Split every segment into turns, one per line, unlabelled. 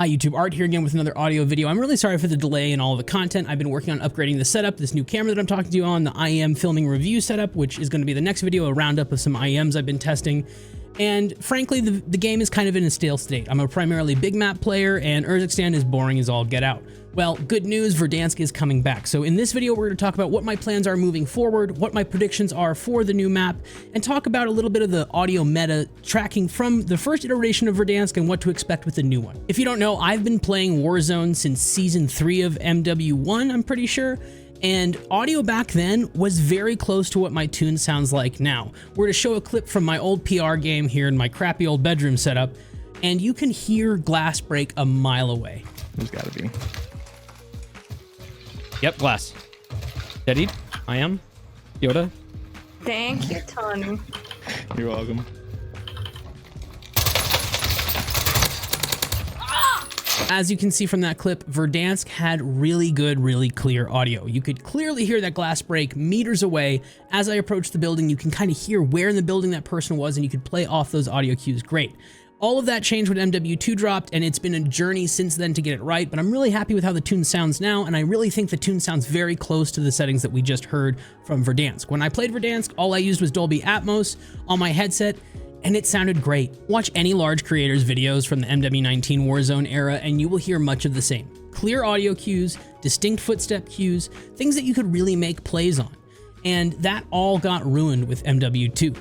Hi YouTube, Art here again with another audio video. I'm really sorry for the delay in all of the content. I've been working on upgrading the setup, this new camera that I'm talking to you on, the IEM filming review setup, which is going to be the next video, a roundup of some IEMs I've been testing. And frankly, the game is kind of in a stale state. I'm a primarily big map player, and Urzikstan is boring as all get out. Well, good news, Verdansk is coming back. So in this video, we're going to talk about what my plans are moving forward, what my predictions are for the new map, and talk about a little bit of the audio meta tracking from the first iteration of Verdansk and what to expect with the new one. If you don't know, I've been playing Warzone since Season 3 of MW1, I'm pretty sure. And audio back then was very close to what my tune sounds like now. We're to show a clip from my old PR game here in my crappy old bedroom setup, and you can hear glass break a mile away.
There's gotta be.
Yep, glass. Steadied. I am. Yoda.
Thank you, Tony.
You're welcome.
As you can see from that clip, Verdansk had really good, really clear audio. You could clearly hear that glass break meters away. As I approached the building, you can kind of hear where in the building that person was, and you could play off those audio cues great. All of that changed when MW2 dropped, and it's been a journey since then to get it right, but I'm really happy with how the tune sounds now, and I really think the tune sounds very close to the settings that we just heard from Verdansk. When I played Verdansk, all I used was Dolby Atmos on my headset, and it sounded great. Watch any large creator's videos from the MW19 Warzone era, and you will hear much of the same. Clear audio cues, distinct footstep cues, things that you could really make plays on. And that all got ruined with MW2.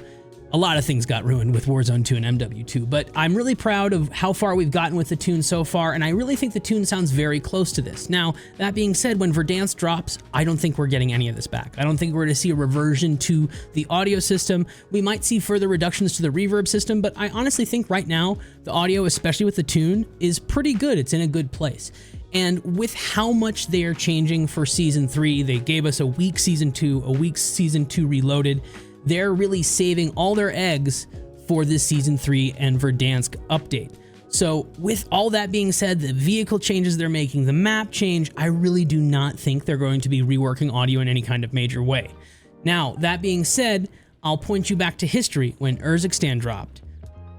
A lot of things got ruined with Warzone 2 and MW2, but I'm really proud of how far we've gotten with the tune so far, and I really think the tune sounds very close to this. Now, that being said, when Verdansk drops, I don't think we're getting any of this back. I don't think we're going to see a reversion to the audio system. We might see further reductions to the reverb system, but I honestly think right now, the audio, especially with the tune, is pretty good. It's in a good place. And with how much they are changing for Season 3, they gave us a week Season 2, a week Season 2 Reloaded. They're really saving all their eggs for this Season 3 and Verdansk update. So with all that being said, the vehicle changes they're making, the map change, I really do not think they're going to be reworking audio in any kind of major way. Now, that being said, I'll point you back to history when Urzikstan dropped.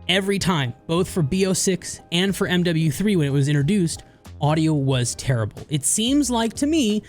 Every time, both for BO6 and for MW3 when it was introduced, audio was terrible. It seems like to me,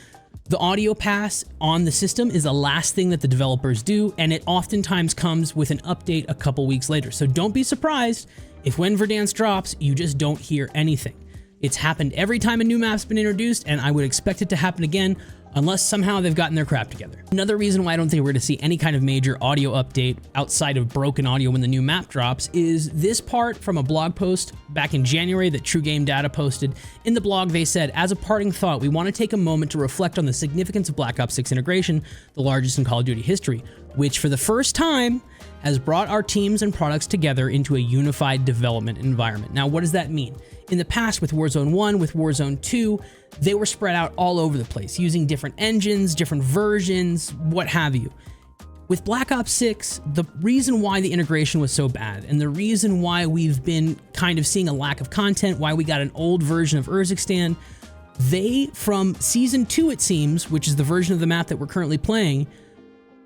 the audio pass on the system is the last thing that the developers do, and it oftentimes comes with an update a couple weeks later. So don't be surprised if when Verdansk drops, you just don't hear anything. It's happened every time a new map's been introduced, and I would expect it to happen again unless somehow they've gotten their crap together. Another reason why I don't think we're going to see any kind of major audio update outside of broken audio when the new map drops is this part from a blog post back in January that True Game Data posted. In the blog, they said, as a parting thought, we want to take a moment to reflect on the significance of Black Ops 6 integration, the largest in Call of Duty history, which for the first time has brought our teams and products together into a unified development environment. Now, what does that mean? In the past, with Warzone 1, with Warzone 2, they were spread out all over the place, using different engines, different versions, what have you. With Black Ops 6, the reason why the integration was so bad, and the reason why we've been kind of seeing a lack of content, why we got an old version of Urzikstan, they, from Season 2 it seems, which is the version of the map that we're currently playing,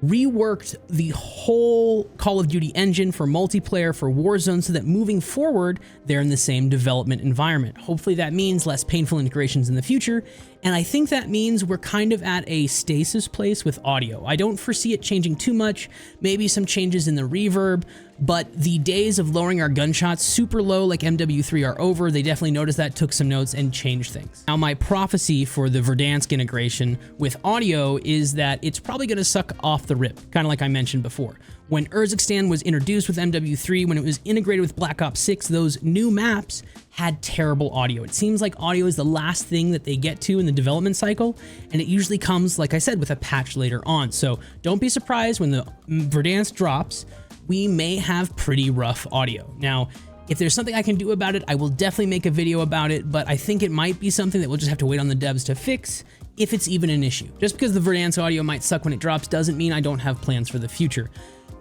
reworked the whole Call of Duty engine for multiplayer, for Warzone, so that moving forward, they're in the same development environment. Hopefully that means less painful integrations in the future, and I think that means we're kind of at a stasis place with audio. I don't foresee it changing too much, maybe some changes in the reverb, but the days of lowering our gunshots super low like MW3 are over. They definitely noticed that, took some notes, and changed things. Now, my prophecy for the Verdansk integration with audio is that it's probably going to suck off the rip, kind of like I mentioned before. When Urzikstan was introduced with MW3, when it was integrated with Black Ops 6, those new maps had terrible audio. It seems like audio is the last thing that they get to in the development cycle, and it usually comes, like I said, with a patch later on. So don't be surprised when the Verdansk drops, we may have pretty rough audio. Now, if there's something I can do about it, I will definitely make a video about it, but I think it might be something that we'll just have to wait on the devs to fix, if it's even an issue. Just because the Verdansk audio might suck when it drops doesn't mean I don't have plans for the future.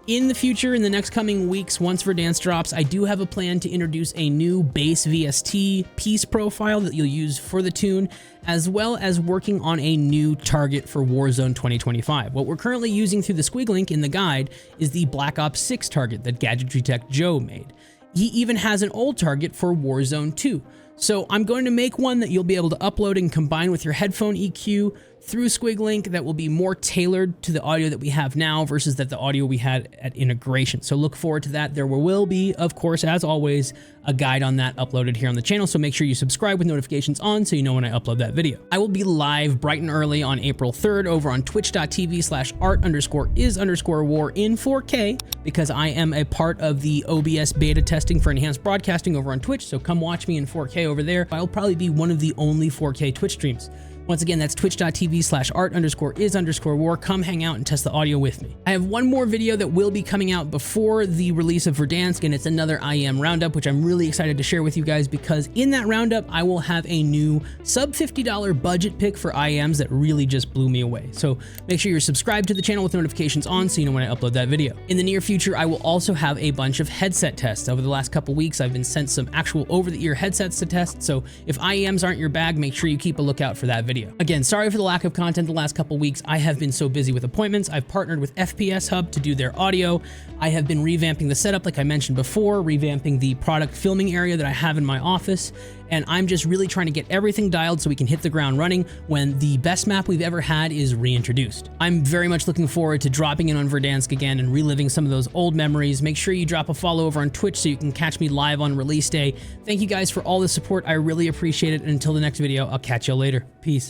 In the future, in the next coming weeks, once Verdansk drops, I do have a plan to introduce a new base VST piece profile that you'll use for the tune, as well as working on a new target for Warzone 2025. What we're currently using through the squig link in the guide is the Black Ops 6 target that Gadgetry Tech Joe made. He even has an old target for Warzone 2. So I'm going to make one that you'll be able to upload and combine with your headphone EQ through SquigLink that will be more tailored to the audio that we have now versus the audio we had at integration. So look forward to that. There will be, of course, as always, a guide on that uploaded here on the channel. So make sure you subscribe with notifications on so you know when I upload that video. I will be live bright and early on April 3rd over on twitch.tv/art_is_war in 4K because I am a part of the OBS beta testing for enhanced broadcasting over on Twitch. So come watch me in 4K over there. I'll probably be one of the only 4K Twitch streams. Once again, that's twitch.tv/art_is_war. Come hang out and test the audio with me. I have one more video that will be coming out before the release of Verdansk, and it's another IEM roundup, which I'm really excited to share with you guys because in that roundup, I will have a new sub $50 budget pick for IEMs that really just blew me away. So make sure you're subscribed to the channel with notifications on so you know when I upload that video. In the near future, I will also have a bunch of headset tests. Over the last couple weeks, I've been sent some actual over-the-ear headsets to test. So if IEMs aren't your bag, make sure you keep a lookout for that video. Again, sorry for the lack of content the last couple weeks. I have been so busy with appointments. I've partnered with FPSHub to do their audio. I have been revamping the setup, like I mentioned before, revamping the product filming area that I have in my office. And I'm just really trying to get everything dialed so we can hit the ground running when the best map we've ever had is reintroduced. I'm very much looking forward to dropping in on Verdansk again and reliving some of those old memories. Make sure you drop a follow over on Twitch so you can catch me live on release day. Thank you guys for all the support. I really appreciate it. And until the next video, I'll catch y'all later. Peace.